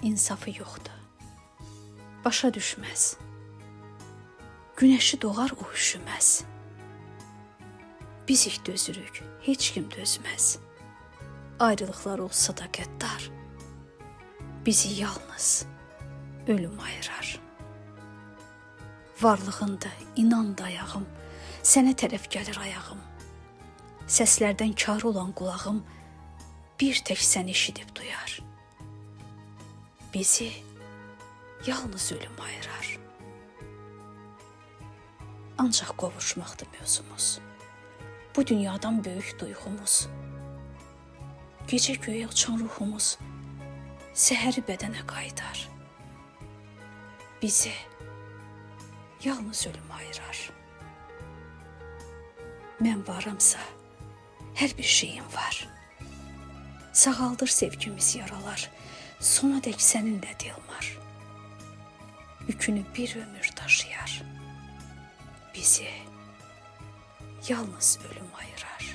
insafı yoxdur. Başa düşməz. Günəşi doğar o üşüməz. Bizik dözürük, heç kim dözməz. Ayrılıqlar olsa da qəddar, bizi yalnız ölüm ayırar. Varlığında inan dayağım, sənə tərəf gəlir ayağım. Səslərdən kar olan qulağım bir tək səni eşidib duyar. Bizi yalnız ölüm ayırar. Ancaq qovuşmaqdır mövzumuz. Bu dünyadan böyük duyğumuz. Gecə göyə uçan ruhumuz səhəri bədənə qaydar. Bizi yalnız ölüm ayırar. Mən varamsa, hər bir şeyim var. Sağaldır sevgimiz yaralar, sona dək səninlə dilmar. Yükünü bir ömür daşıyar. Bizi yalnız ölüm ayırar.